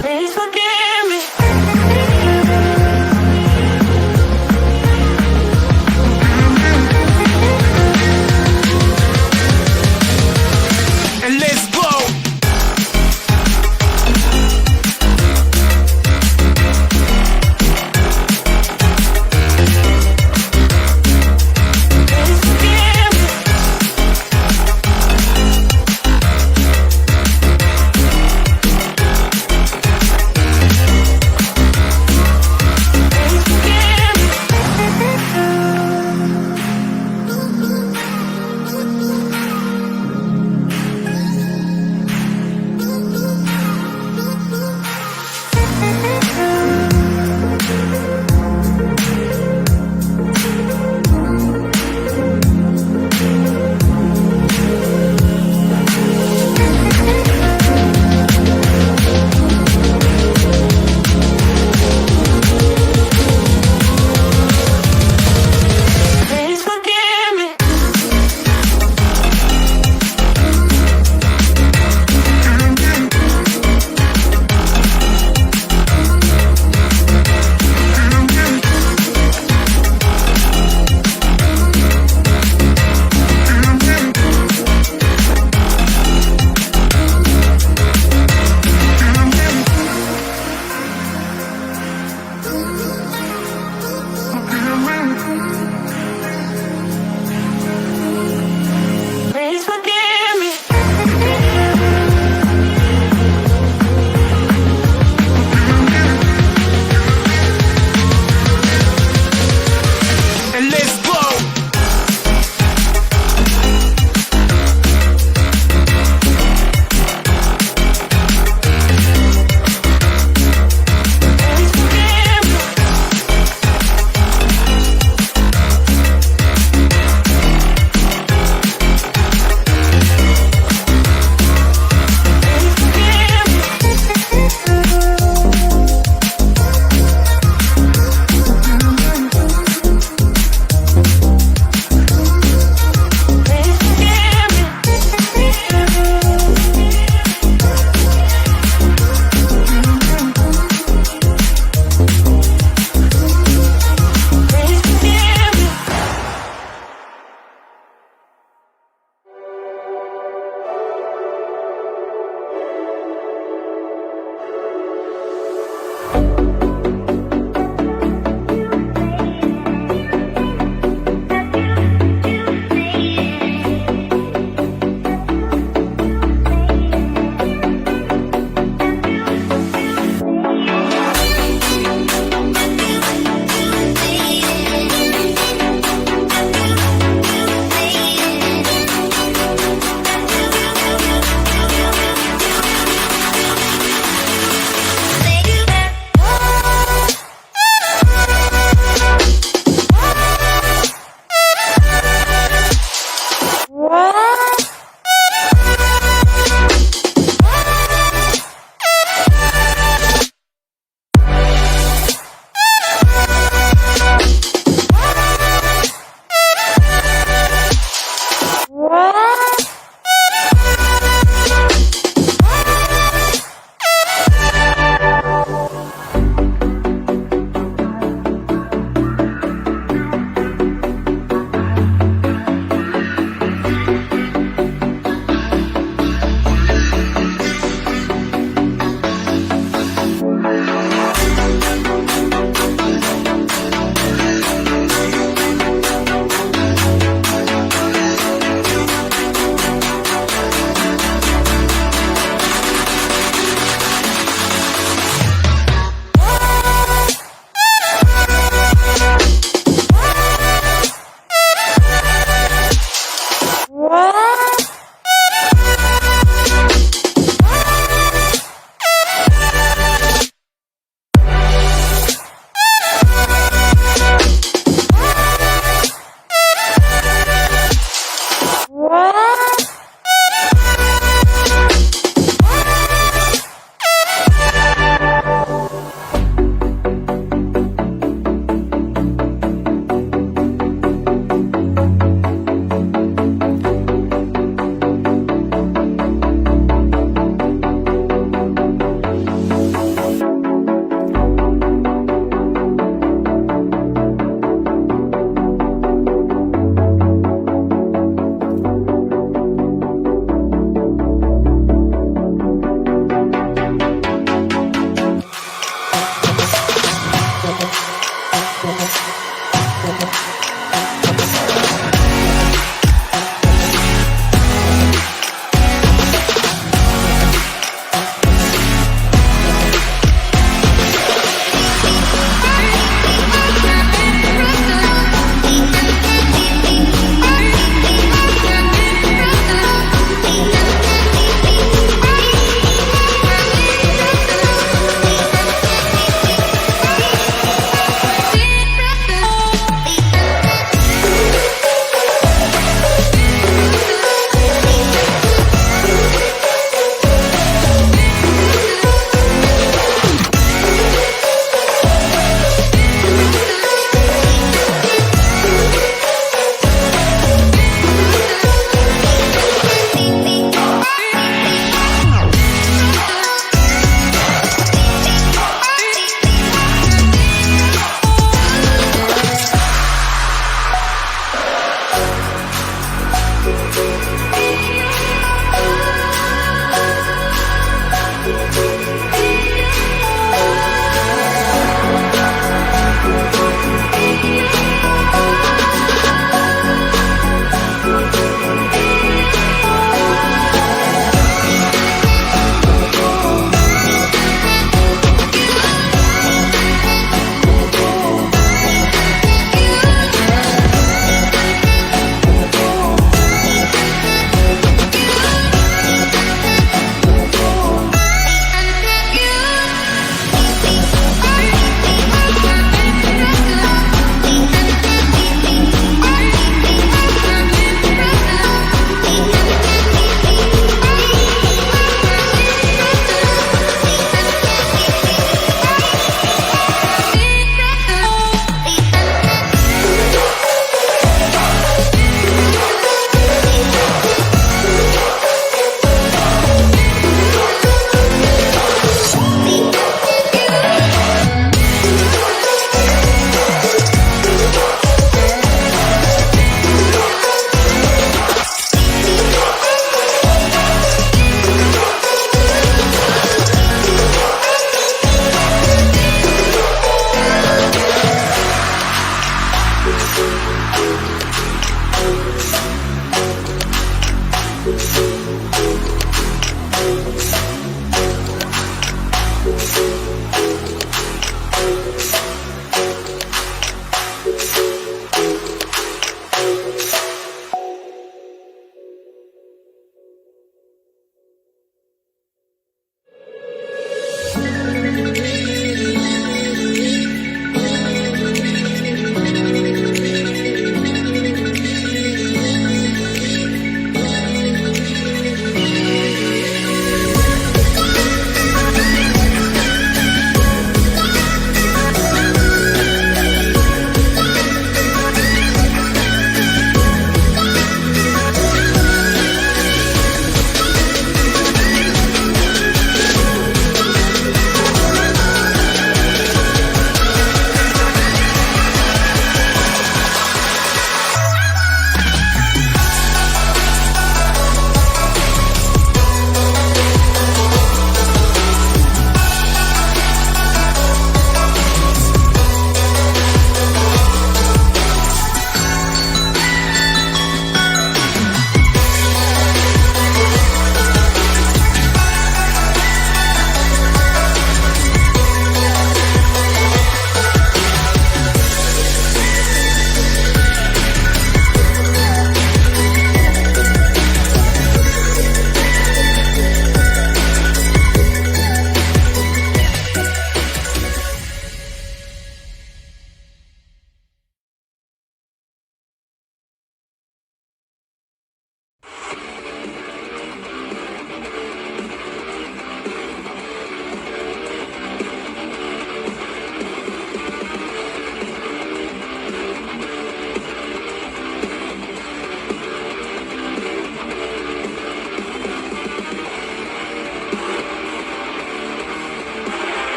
Please forgive me. And let's go.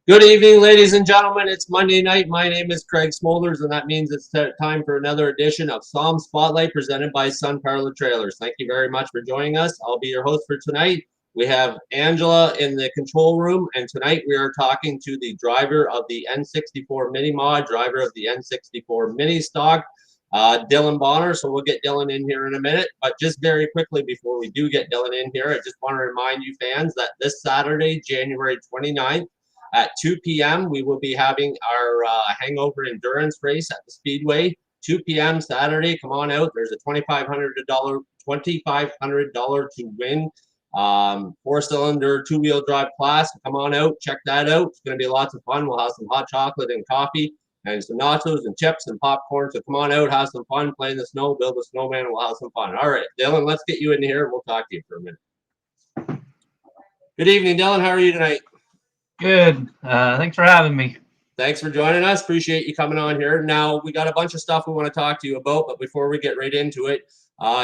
Good evening, ladies and gentlemen. It's Monday night. My name is Craig Smolders, and that means it's time for another edition of Spotlight presented by Sun Parlor Trailers. Thank you very much for joining us. I'll be your host for tonight. We have Angela in the control room, and tonight we are talking to the driver of the N64 Mini Mod, driver of the N64 Mini Stock, Dylan Bonner. So we'll get Dylan in here in a minute. But just very quickly before we do get Dylan in here, I just want to remind you fans that this Saturday, January 29th, at 2 p.m., we will be having our hangover endurance race at the Speedway. 2 p.m. Saturday. Come on out. There's a $2,500 to win. Four-cylinder, two-wheel drive class. Come on out. Check that out. It's going to be lots of fun. We'll have some hot chocolate and coffee and some nachos and chips and popcorn. So come on out, have some fun, play in the snow, build a snowman, and we'll have some fun. All right, Dylan, let's get you in here and we'll talk to you for a minute. Good evening, Dylan. How are you tonight? Good. Thanks for having me. Thanks for joining us. Appreciate you coming on here. Now, we got a bunch of stuff we want to talk to you about, but before we get right into it,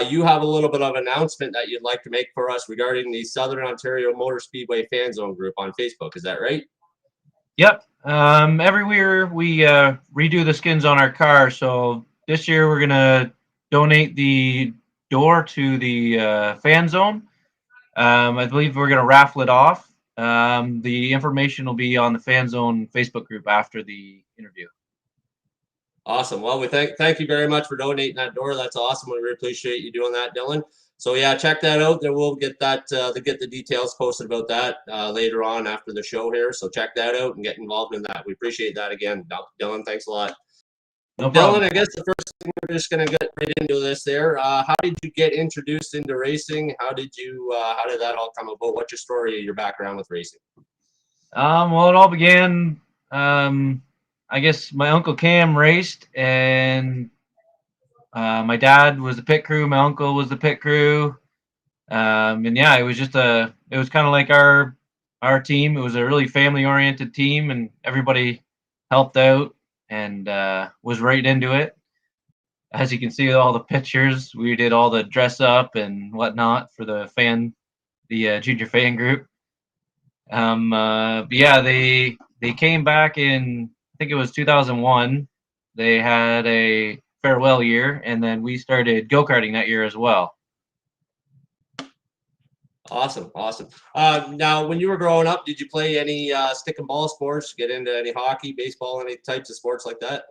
you have a little bit of an announcement that you'd like to make for us regarding the Southern Ontario Motor Speedway Fan Zone group on Facebook. Is that right? Yep. Every year we redo the skins on our car. So this year we're going to donate the door to the fan zone. I believe we're going to raffle it off. The information will be on the Fan Zone Facebook group after the interview. Awesome. Well, we thank you very much for donating that door. That's awesome. We really appreciate you doing that, Dylan. So yeah, check that out. Then we'll get that get the details posted about that later on after the show here. So check that out and get involved in that. We appreciate that again, Dylan. Thanks a lot. No problem. Dylan, I guess the first thing we're just going to get right into this there. How did you get introduced into racing? How did that all come about? What's your story, your background with racing? Well, it all began, I guess my Uncle Cam raced, and my dad was the pit crew. My uncle was the pit crew. And yeah, it was kind of like our team. It was a really family oriented team, and everybody helped out and was right into it. As you can see with all the pictures, we did all the dress up and whatnot for the junior fan group. But yeah, they came back in, I think it was 2001. They had a farewell year, and then we started go-karting that year as well. Awesome. Now, when you were growing up, did you play any stick and ball sports? Get into any hockey, baseball, any types of sports like that?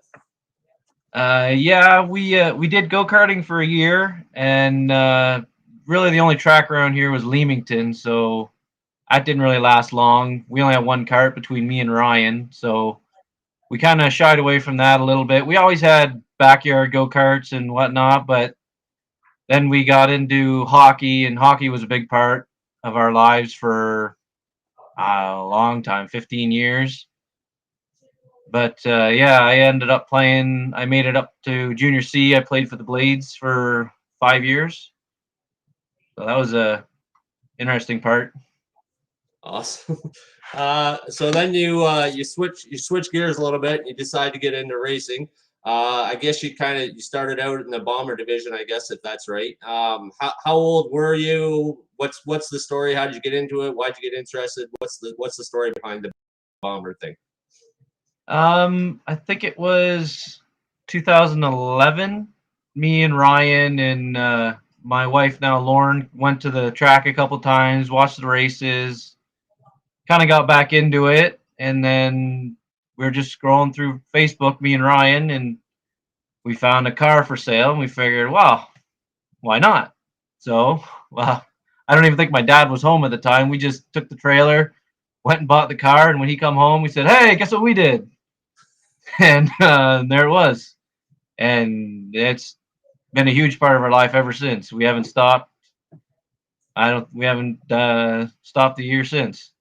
Yeah, we did go-karting for a year, and really the only track around here was Leamington, so that didn't really last long. We only had one kart between me and Ryan, so we kind of shied away from that a little bit. We always had backyard go-karts and whatnot, but then we got into hockey, and hockey was a big part of our lives for a long time, 15 years. But yeah, I ended up playing. I made it up to Junior C. I played for the Blades for 5 years. So that was a interesting part. Awesome. So then you switch gears a little bit and you decide to get into racing. I guess you started out in the bomber division, I guess, if that's right. How old were you? What's the story? How did you get into it? Why'd you get interested? What's the story behind the bomber thing? I think it was 2011. Me and Ryan and my wife now, Lauren, went to the track a couple times, watched the races, kind of got back into it, and then we were just scrolling through Facebook, me and Ryan, and we found a car for sale, and we figured, well, why not? So, well, I don't even think my dad was home at the time. We just took the trailer, went and bought the car, and when he come home, we said, hey, guess what we did? And there it was. And it's been a huge part of our life ever since. We haven't stopped. We haven't stopped the year since.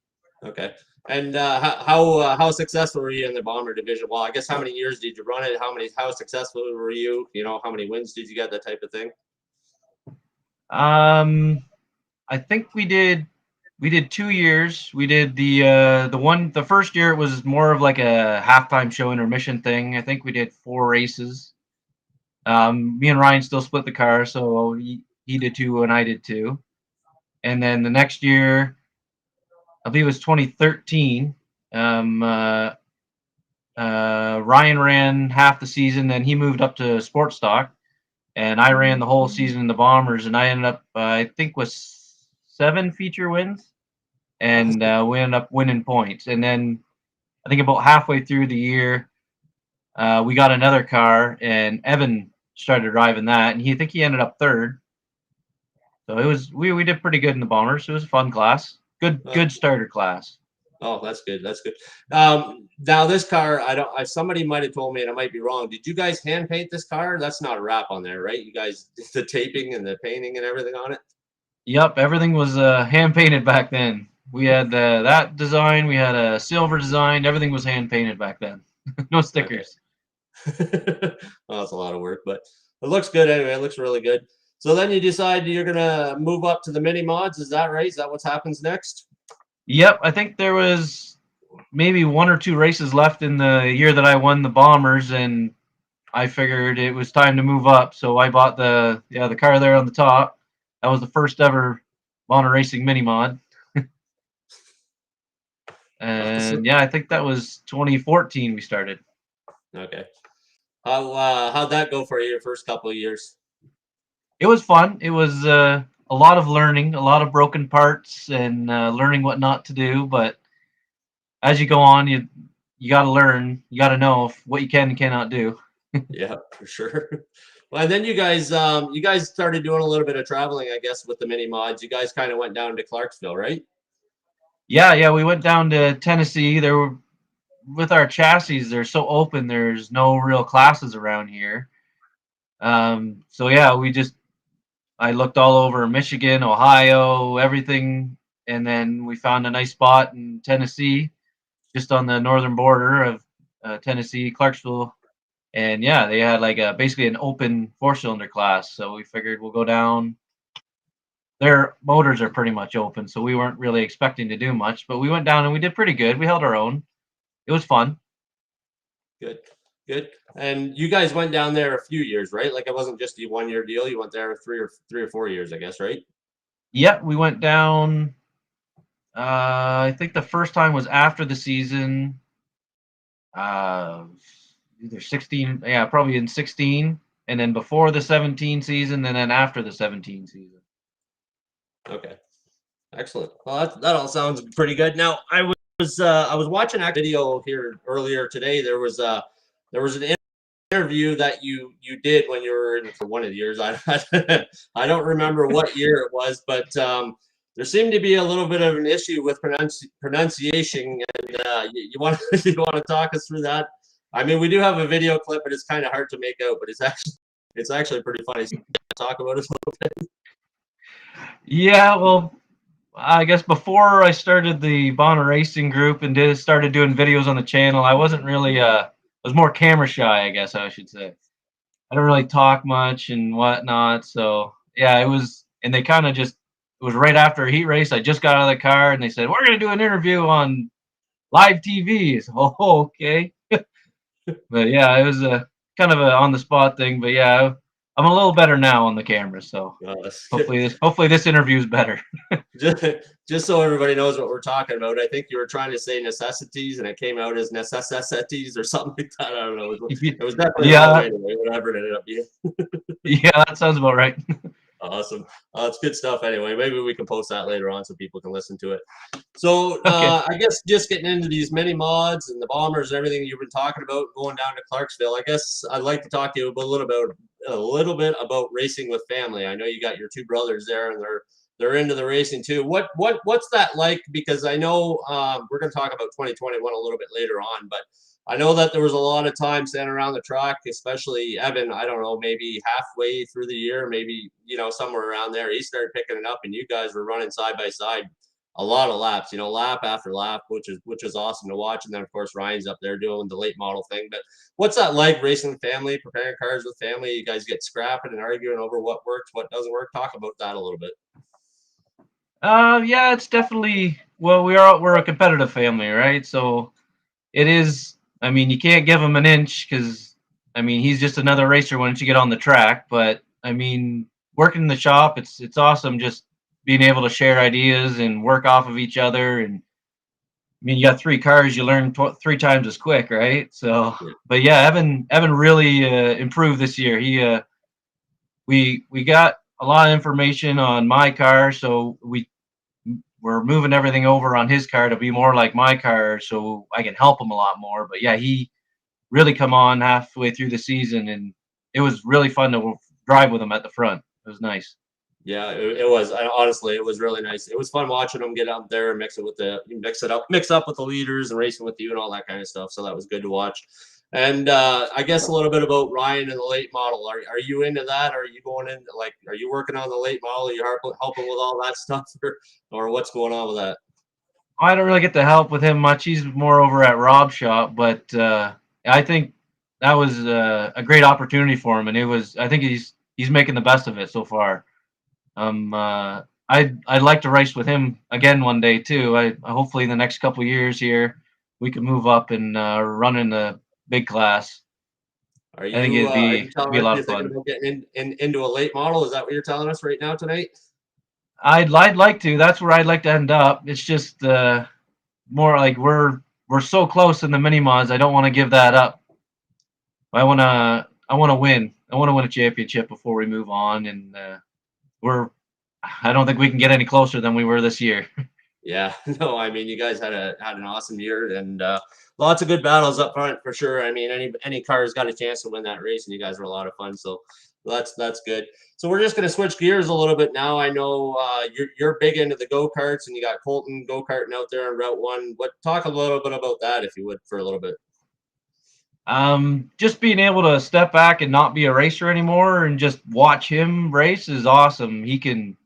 Okay. And how successful were you in the bomber division? Well, I guess how many years did you run it? How successful were you? You know, how many wins did you get? That type of thing. I think we did 2 years. We did the first year it was more of like a halftime show intermission thing. I think we did 4 races. Me and Ryan still split the car, so he did 2 and I did 2. And then the next year, I believe it was 2013, Um, uh, Ryan ran half the season, then he moved up to sports stock, and I ran the whole season in the Bombers, and I ended up, I think, with 7 feature wins, and Awesome. we ended up winning points. And then I think about halfway through the year, we got another car, and Evan started driving that, and I think he ended up third. So it was we did pretty good in the Bombers. It was a fun class, good starter class. Oh, that's good. That's good. Now this car, somebody might have told me, and I might be wrong. Did you guys hand paint this car? That's not a wrap on there, right? You guys did the taping and the painting and everything on it. Yep, everything was hand painted back then. We had that design, we had a silver design. Everything was hand painted back then. No Okay. stickers. Well, that's a lot of work, but it looks good anyway. It looks really good. So then you decide you're gonna move up to the mini mods. Is that right? Is that what happens next? Yep, I think there was maybe 1 or 2 races left in the year that I won the Bombers, and I figured it was time to move up. So I bought the car there on the top. That was the first ever Mono Racing mini mod. Awesome. And yeah, I think that was 2014 we started. Okay. How'd that go for you your first couple of years? It was fun. It was a lot of learning, a lot of broken parts, and learning what not to do. But as you go on, you got to learn. You got to know what you can and cannot do. Yeah, for sure. Well, and then you guys started doing a little bit of traveling, I guess, with the mini mods. You guys kind of went down to Clarksville, right? Yeah, we went down to Tennessee. There were with our chassis, they're so open. There's no real classes around here. So yeah, I looked all over Michigan, Ohio, everything, and then we found a nice spot in Tennessee, just on the northern border of Tennessee, Clarksville. And yeah, they had like basically an open 4-cylinder class. So we figured we'll go down. Their motors are pretty much open, so we weren't really expecting to do much, but we went down and we did pretty good. We held our own. It was fun. Good, good. And you guys went down there a few years, right? Like it wasn't just a 1 year deal. You went there 3 or 4 years, I guess, right? Yep, we went down. I think the first time was after the season. Uh, Either 16, yeah, probably in 16, and then before the 17 season, and then after the 17 season. Okay, excellent. Well, that all sounds pretty good. Now, I was watching a video here earlier today. There was an interview that you did when you were in for one of the years. I don't remember what year it was, but there seemed to be a little bit of an issue with pronunciation, and you want you want to talk us through that? I mean, we do have a video clip, but it's kind of hard to make out, but it's actually pretty funny. So talk about it a little bit. Yeah, well, I guess before I started the Bono Racing group and started doing videos on the channel, I wasn't really I was more camera shy, I guess I should say. I don't really talk much and whatnot. So yeah, and they kind of just, it was right after a heat race. I just got out of the car and they said, we're going to do an interview on live TV. So, oh, okay. But yeah, it was a kind of a on the spot thing. But yeah, I'm a little better now on the camera. So That's good. hopefully this interview is better. just, just so everybody knows what we're talking about, I think you were trying to say necessities, and it came out as necessities or something like that. I don't know. It was definitely wrong Yeah, anyway, whatever it ended up being. yeah, that sounds about right. Awesome. It's good stuff anyway. Maybe we can post that later on so people can listen to it. So Okay. I guess just getting into these mini mods and the bombers and everything you've been talking about going down to Clarksville, I guess I'd like to talk to you a little bit about racing with family. I know you got your two brothers there, and they're into the racing too. What's that like? Because I know we're going to talk about 2021 a little bit later on, but I know that there was a lot of time standing around the track, especially Evan. I don't know, maybe halfway through the year, maybe somewhere around there, he started picking it up, and you guys were running side by side a lot of laps, lap after lap, which is awesome to watch. And then of course Ryan's up there doing the late model thing. But what's that like, racing with family, preparing cars with family? You guys get scrapping and arguing over what works, what doesn't work. Talk about that a little bit. Yeah, it's definitely, well, we're a competitive family, right? So it is. I mean, you can't give him an inch because, I mean, he's just another racer once you get on the track. But I mean, working in the shop, it's awesome just being able to share ideas and work off of each other and mean, you got three cars, you learn three times as quick, right? So, Yeah. but yeah, Evan really improved this year. We got a lot of information on my car, so we're moving everything over on his car to be more like my car, so I can help him a lot more. But yeah, he really come on halfway through the season, and it was really fun to drive with him at the front. It was nice. Yeah, it was. Honestly, it was really nice. It was fun watching them get up there and mix up with the leaders and racing with you and all that kind of stuff. So that was good to watch. And I guess a little bit about Ryan and the late model. Are you into that? Are you going in are you working on the late model? Are you helping with all that stuff, or what's going on with that? I don't really get to help with him much. He's more over at Rob's shop, but I think that was a great opportunity for him, and it was. I think he's making the best of it so far. I'd like to race with him again one day too. I hopefully in the next couple years here we can move up and run in the big class. I think Are you it'd telling be a us lot you're of thinking fun. about getting into a late model? Is that what you're telling us right now tonight? I'd like to. That's where I'd like to end up. It's just more like we're so close in the mini mods. I don't want to give that up. I want to win. I want to win a championship before we move on, and we're. I don't think we can get any closer than we were this year. Yeah, no, I mean, you guys had an awesome year and lots of good battles up front for sure. I mean, any car's got a chance to win that race, and you guys were a lot of fun. So that's good. So we're just going to switch gears a little bit now. I know you're big into the go karts, and you got Colton go karting out there on Route One. Talk a little bit about that, if you would, for a little bit. Just being able to step back and not be a racer anymore and just watch him race is awesome. He can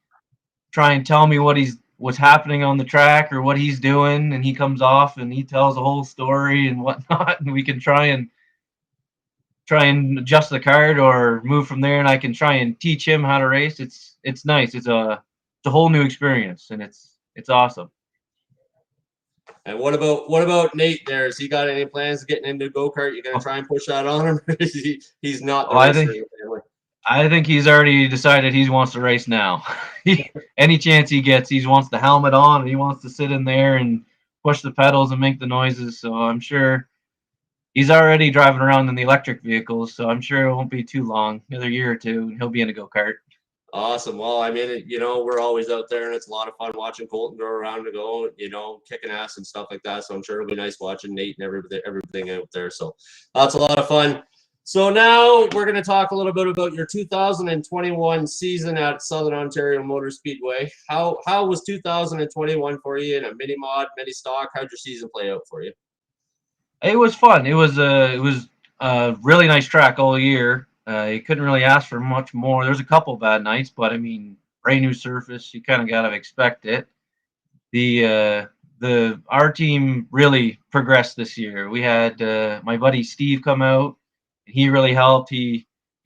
try and tell me what's happening on the track or what he's doing, and he comes off and he tells the whole story and whatnot, and we can try and adjust the card or move from there, and I can try and teach him how to race. It's nice. It's a whole new experience, and it's awesome. And what about Nate there? Has he got any plans of getting into go kart? You going to Oh, try and push that on him? He's not the oh, racer in the family. I think he's already decided he wants to race now. Any chance he gets, he wants the helmet on and he wants to sit in there and push the pedals and make the noises. So I'm sure he's already driving around in the electric vehicles. So I'm sure it won't be too long, another year or two, and he'll be in a go kart. Awesome. Well, I mean, we're always out there, and it's a lot of fun watching Colton go around and go, kicking ass and stuff like that. So I'm sure it'll be nice watching Nate and everything out there. So that's a lot of fun. So now we're going to talk a little bit about your 2021 season at Southern Ontario Motor Speedway. How was 2021 for you in a mini mod, mini stock? How'd your season play out for you? It was fun. It was a really nice track all year. You couldn't really ask for much more. There's a couple bad nights, but I mean, brand new surface, you kind of got to expect it. The our team really progressed this year. We had my buddy Steve come out. He really helped. He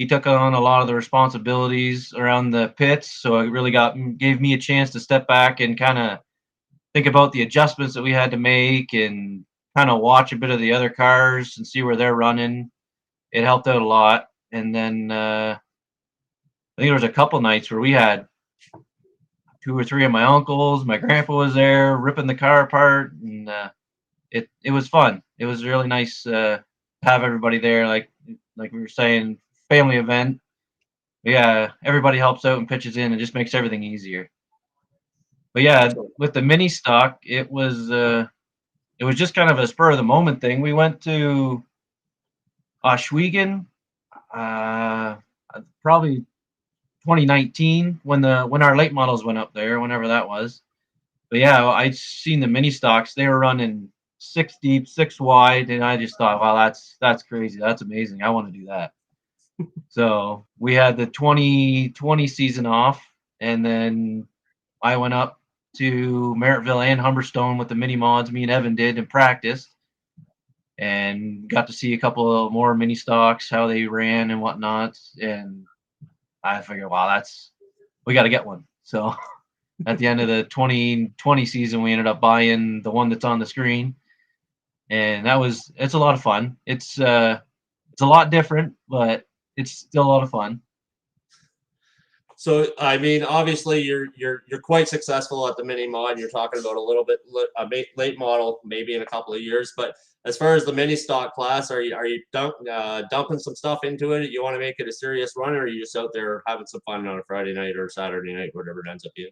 took on a lot of the responsibilities around the pits, so it really gave me a chance to step back and kind of think about the adjustments that we had to make and kind of watch a bit of the other cars and see where they're running. It helped out a lot. And then I think there was a couple nights where we had two or three of my uncles. My grandpa was there ripping the car apart, and it was fun. It was really nice to have everybody there. Like we were saying, family event. Yeah, everybody helps out and pitches in and just makes everything easier. But yeah, Excellent. with the mini stock, it was just kind of a spur of the moment thing. We went to Oswego, uh, probably 2019 when our late models went up there, whenever that was. But yeah, I seen the mini stocks. They were running six deep, six wide, and I just thought, wow, that's crazy. That's amazing. I want to do that. So we had the 2020 season off, and then I went up to Merrittville and Humberstone with the mini mods. Me and Evan did and practiced, and got to see a couple of more mini stocks, how they ran and whatnot. And I figured, wow, we got to get one. So at the end of the 2020 season, we ended up buying the one that's on the screen, and it's a lot of fun. It's a lot different, but it's still a lot of fun. So I mean, obviously you're quite successful at the mini mod. You're talking about a little bit late model, maybe in a couple of years. But as far as the mini stock class, are you dumping some stuff into it? You want to make it a serious run, or are you just out there having some fun on a Friday night or Saturday night, whatever it ends up being?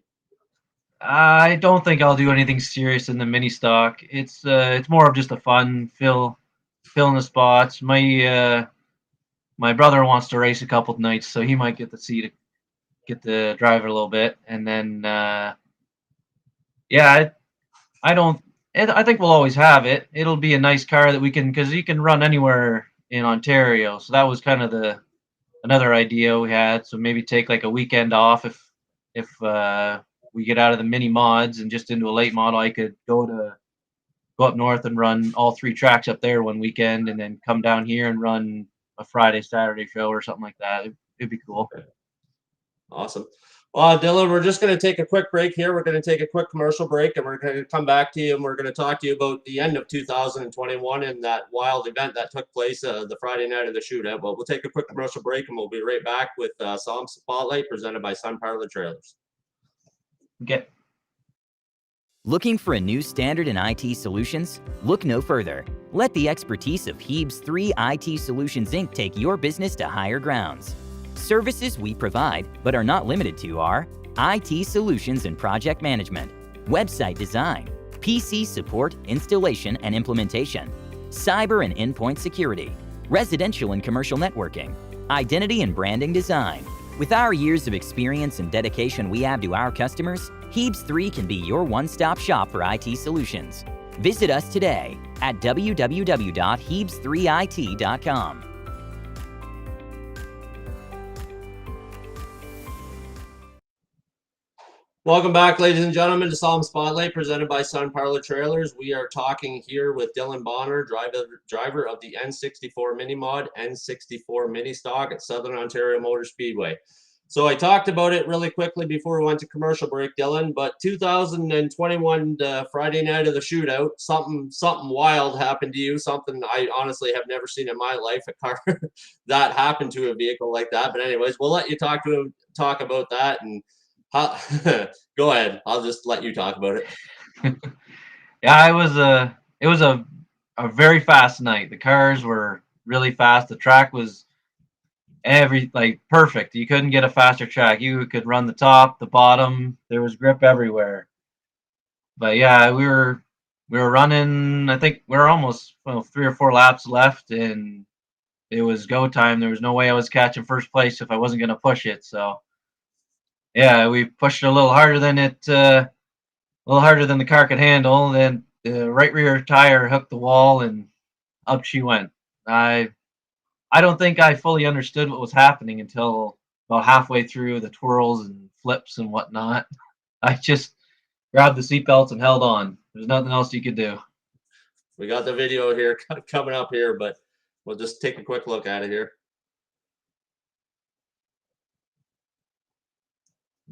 I don't think I'll do anything serious in the mini stock. It's more of just a fun filling the spots. My brother wants to race a couple of nights, so he might get to drive it a little bit, and then yeah, I don't. I think we'll always have it. It'll be a nice car that we can, because you can run anywhere in Ontario. So that was kind of the another idea we had. So maybe take like a weekend off if we get out of the mini mods and just into a late model. I could go up north and run all three tracks up there one weekend, and then come down here and run a Friday Saturday show or something like that. It'd be cool. Awesome. Dylan, we're just going to take a quick break here. We're going to take a quick commercial break, and we're going to come back to you, and we're going to talk to you about the end of 2021 and that wild event that took place the Friday night of the shootout. But we'll take a quick commercial break, and we'll be right back with SOMSpotlight presented by Sun Parlor Trailers. Okay. Looking for a new standard in IT solutions? Look no further. Let the expertise of Heeb's 3 IT Solutions Inc. take your business to higher grounds. Services we provide, but are not limited to, are IT solutions and project management, website design, PC support, installation and implementation, cyber and endpoint security, residential and commercial networking, identity and branding design. With our years of experience and dedication we have to our customers, Heeb's 3 can be your one-stop shop for IT solutions. Visit us today at www.heebs3it.com. Welcome back, ladies and gentlemen, to SOMSpotlight presented by Sun Parlor Trailers. We are talking here with Dylan Bonner, driver of the N64 Mini Mod, N64 Mini Stock at Southern Ontario Motor Speedway. So I talked about it really quickly before we went to commercial break, Dylan, but 2021, Friday night of the shootout, something wild happened to you, something I honestly have never seen in my life, a car that happened to a vehicle like that. But anyways, we'll let you talk about that, and go ahead. I'll just let you talk about it. Yeah, it was a very fast night. The cars were really fast. The track was perfect. You couldn't get a faster track. You could run the top, the bottom. There was grip everywhere. But yeah, we were running. I think we were almost 3 or 4 laps left, and it was go time. There was no way I was catching first place if I wasn't going to push it. So yeah, we pushed it a little harder than the car could handle. Then the right rear tire hooked the wall, and up she went. I don't think I fully understood what was happening until about halfway through the twirls and flips and whatnot. I just grabbed the seatbelts and held on. There's nothing else you could do. We got the video here coming up here, but we'll just take a quick look at it here.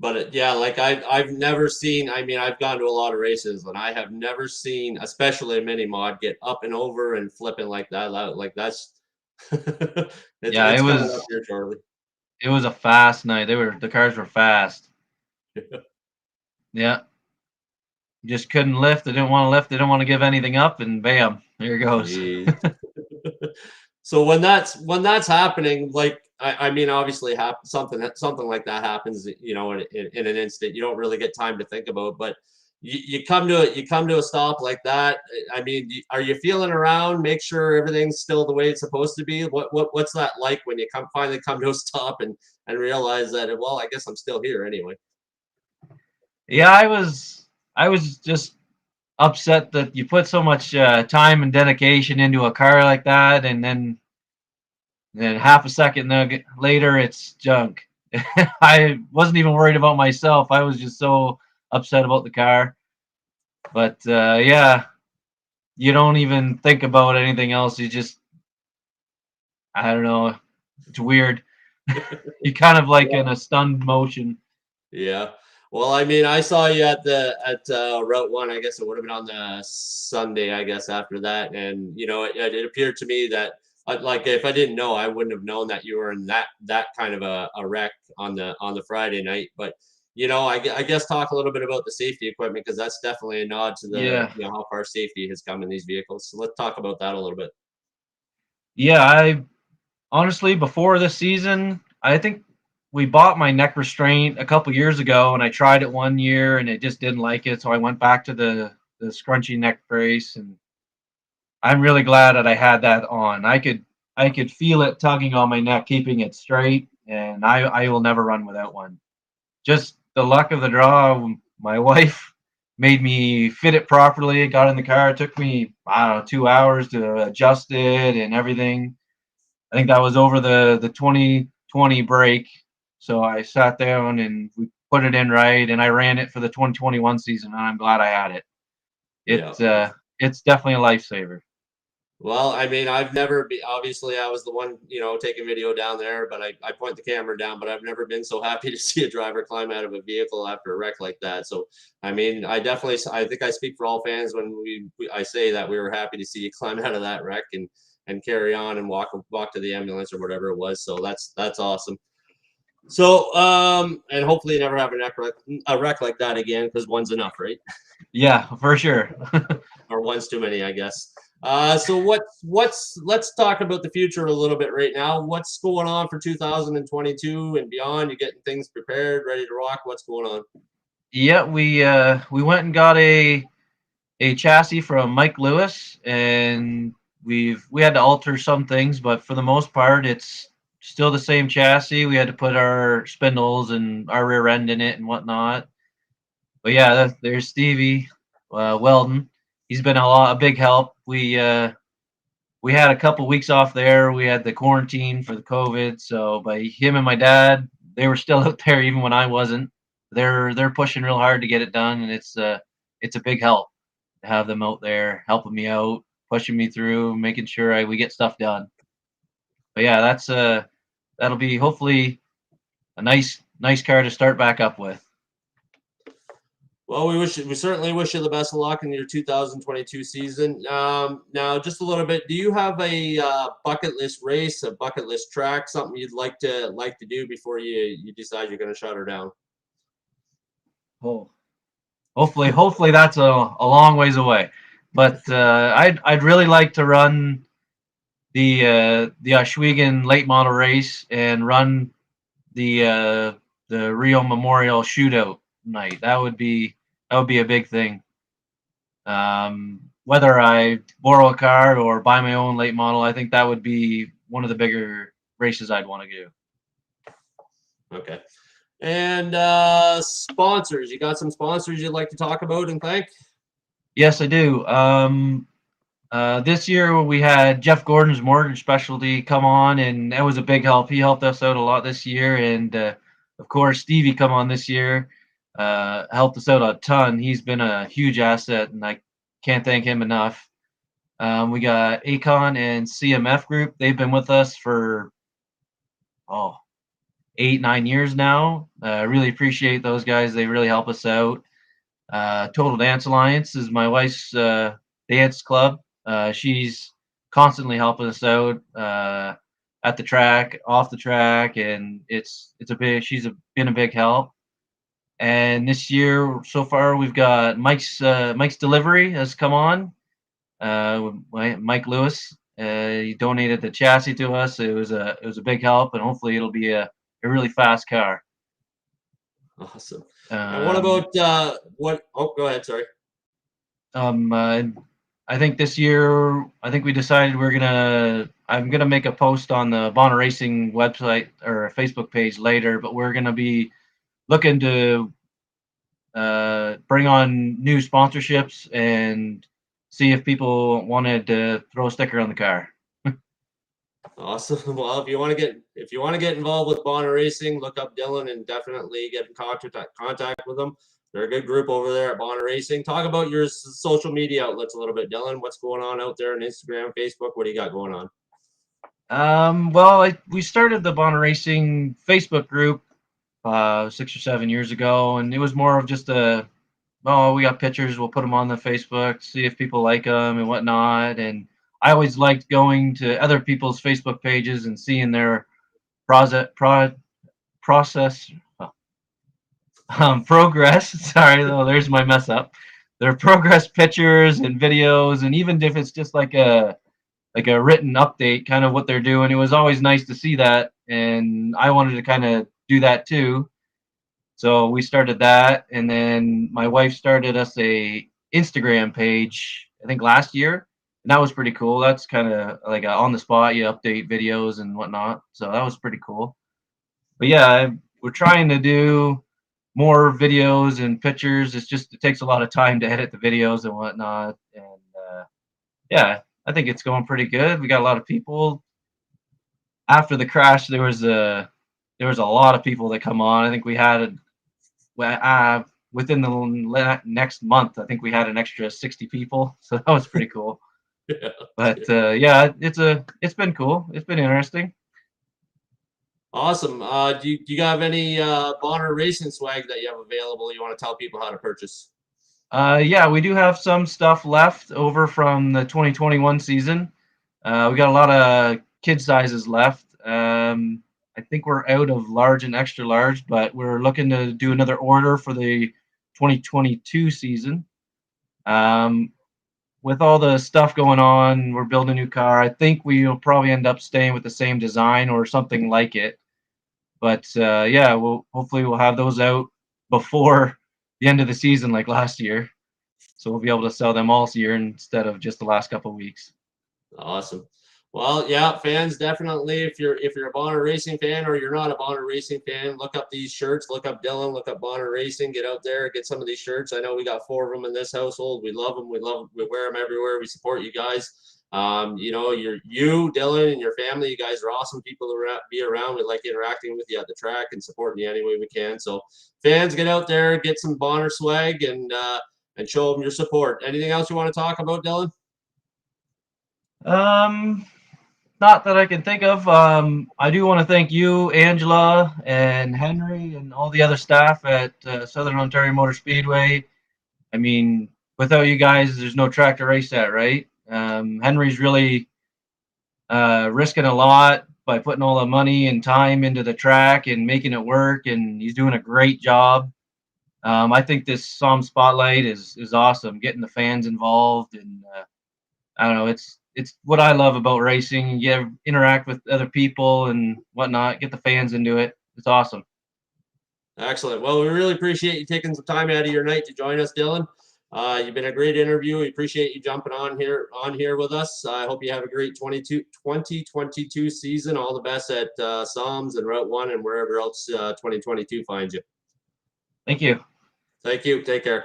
But yeah, like I've never seen. I mean, I've gone to a lot of races, and I have never seen, especially a mini mod, get up and over and flipping like that. Like that's it's coming up here shortly. It was a fast night. The cars were fast. Yeah. Just couldn't lift. They didn't want to lift. They didn't want to give anything up, and bam, there it goes. So when that's happening, like I mean, obviously, something like that happens, you know, in an instant. You don't really get time to think about, but you come to a stop like that. I mean, are you feeling around, make sure everything's still the way it's supposed to be? What's that like when you finally come to a stop and realize that, well, I guess I'm still here anyway? Yeah, I was just upset that you put so much time and dedication into a car like that, and then half a second later it's junk. I wasn't even worried about myself. I was just so upset about the car. But yeah, you don't even think about anything else. You just, I don't know, it's weird. You kind of like in a stunned motion. Yeah. Well, I mean, I saw you at Route 1. I guess it would have been on the Sunday, I guess, after that. And, you know, it appeared to me that like if I didn't know, I wouldn't have known that you were in that kind of a wreck on the Friday night. But I guess talk a little bit about the safety equipment, because that's definitely a nod to the Yeah. how far safety has come in these vehicles. So let's talk about that a little bit. Yeah, I honestly, before this season, I think we bought my neck restraint a couple years ago, and I tried it one year and it just didn't like it, so I went back to the scrunchy neck brace, and I'm really glad that I had that on. I could feel it tugging on my neck, keeping it straight, and I will never run without one. Just the luck of the draw. My wife made me fit it properly. Got in the car. It took me, I don't know, 2 hours to adjust it and everything. I think that was over the 2020 break. So I sat down and we put it in right, and I ran it for the 2021 season, and I'm glad I had it. Yeah. It's definitely a lifesaver. Well, I mean, I've never be obviously I was the one, taking video down there, but I point the camera down, but I've never been so happy to see a driver climb out of a vehicle after a wreck like that. So, I mean, I think I speak for all fans when I say that we were happy to see you climb out of that wreck and carry on and walk to the ambulance or whatever it was. So that's awesome. So, and hopefully you never have a wreck like that again, because one's enough, right? Yeah, for sure. Or one's too many, I guess. So let's talk about the future a little bit right now. What's going on for 2022 and beyond? You getting things prepared, ready to rock? What's going on? Yeah, we went and got a chassis from Mike Lewis, and we had to alter some things, but for the most part, it's still the same chassis. We had to put our spindles and our rear end in it and whatnot. But yeah, there's Stevie Weldon. He's been a big help. We had a couple weeks off there. We had the quarantine for the COVID, so by him and my dad, they were still out there even when I wasn't. They're pushing real hard to get it done, and it's a big help to have them out there helping me out, pushing me through, making sure we get stuff done. But yeah, that'll be hopefully a nice car to start back up with. Well, we certainly wish you the best of luck in your 2022 season. Now, just a little bit. Do you have a bucket list race, a bucket list track, something you'd like to do before you decide you're going to shut her down? Oh, hopefully that's a long ways away. But I'd really like to run the Oswego late model race and run the Rio Memorial Shootout night. That would be a big thing. Whether I borrow a car or buy my own late model, I think that would be one of the bigger races I'd want to do. Okay. And sponsors, you got some sponsors you'd like to talk about and thank? Yes, I do. This year we had Jeff Gordon's Mortgage Specialty come on, and that was a big help. He helped us out a lot this year, and of course Stevie come on this year, helped us out a ton. He's been a huge asset, and I can't thank him enough. We got Acon and CMF Group. They've been with us for 8-9 years now. I really appreciate those guys. They really help us out. Total Dance Alliance is my wife's dance club. She's constantly helping us out at the track, off the track, and been a big help. And this year so far we've got Mike's Delivery has come on. Mike Lewis. He donated the chassis to us. It was a big help, and hopefully it'll be a really fast car. Awesome. And what about what? Oh, go ahead. Sorry. I think this year, we decided I'm gonna make a post on the Bonner Racing website or Facebook page later, but we're gonna be looking to bring on new sponsorships and see if people wanted to throw a sticker on the car. Awesome. Well, if you want to get involved with Bonner Racing, look up Dylan and definitely get in contact with them. They're a good group over there at Bonner Racing. Talk about your social media outlets a little bit, Dylan. What's going on out there on Instagram, Facebook? What do you got going on? Well, we started the Bonner Racing Facebook group 6 or 7 years ago, and it was more of just we got pictures, we'll put them on the Facebook, see if people like them and whatnot. And I always liked going to other people's Facebook pages and seeing their process progress. Sorry, oh, there's my mess up. Their progress pictures and videos, and even if it's just like a written update, kind of what they're doing. It was always nice to see that, and I wanted to kind of do that too. So we started that, and then my wife started us a Instagram page, I think last year, and that was pretty cool. That's kind of like on the spot, you update videos and whatnot. So that was pretty cool. But yeah, we're trying to do more videos and pictures. It's just it takes a lot of time to edit the videos and whatnot. And yeah, I think it's going pretty good. We got a lot of people. After the crash, there was a lot of people that come on. I think we had within the next month, I think we had an extra 60 people. So that was pretty cool. Yeah. But yeah, it's been cool. It's been interesting. Awesome. Do you have any Bonner racing swag that you have available you want to tell people how to purchase? Yeah, we do have some stuff left over from the 2021 season. We got a lot of kid sizes left. I think we're out of large and extra large, but we're looking to do another order for the 2022 season. With all the stuff going on, we're building a new car. I think we'll probably end up staying with the same design or something like it. But yeah, hopefully we'll have those out before the end of the season like last year. So we'll be able to sell them all year instead of just the last couple of weeks. Awesome. Well, yeah, fans, definitely. If you're a Bonner Racing fan or you're not a Bonner Racing fan, look up these shirts. Look up Dylan. Look up Bonner Racing. Get out there. Get some of these shirts. I know we got 4 of them in this household. We love them. We wear them everywhere. We support you guys. You know, you, Dylan, and your family. You guys are awesome people to be around. We like interacting with you at the track and supporting you any way we can. So, fans, get out there, get some Bonner swag, and show them your support. Anything else you want to talk about, Dylan? Not that I can think of. I do want to thank you, Angela, and Henry, and all the other staff at Southern Ontario Motor Speedway. I mean, without you guys, there's no track to race at, right? Henry's really risking a lot by putting all the money and time into the track and making it work, and he's doing a great job. I think this SOMSpotlight is awesome, getting the fans involved, and I don't know, it's what I love about racing. You interact with other people and whatnot, get the fans into it. It's awesome. Excellent. Well, we really appreciate you taking some time out of your night to join us, Dylan. You've been a great interview. We appreciate you jumping on here with us. I hope you have a great 2022 season. All the best at SOMS and Route 1 and wherever else 2022 finds you. Thank you. Thank you. Take care.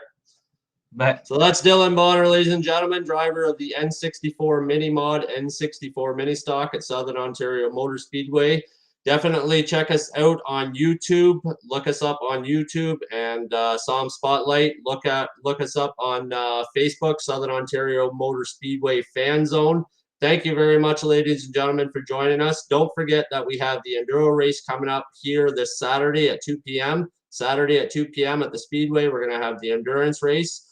Bye. So that's Dylan Bonner, ladies and gentlemen, driver of the N64 Mini Mod, N64 Mini Stock at Southern Ontario Motor Speedway. Definitely check us out on YouTube. Look us up on YouTube and SOMSpotlight. Look us up on Facebook, Southern Ontario Motor Speedway Fan Zone. Thank you very much, ladies and gentlemen, for joining us. Don't forget that we have the Enduro race coming up here this Saturday at 2 p.m. Saturday at 2 p.m. at the Speedway. We're going to have the endurance race.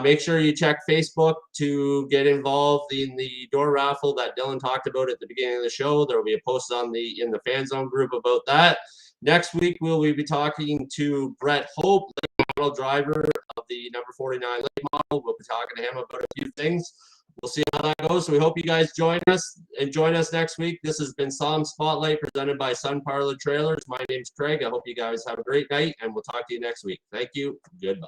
Make sure you check Facebook to get involved in the door raffle that Dylan talked about at the beginning of the show. There will be a post in the fan zone group about that. Next week, we'll be talking to Brett Hope, late model driver of the number 49 late model. We'll be talking to him about a few things. We'll see how that goes. So we hope you guys join us next week. This has been SOMSpotlight presented by Sun Parlor Trailers. My name's Craig. I hope you guys have a great night, and we'll talk to you next week. Thank you. Goodbye.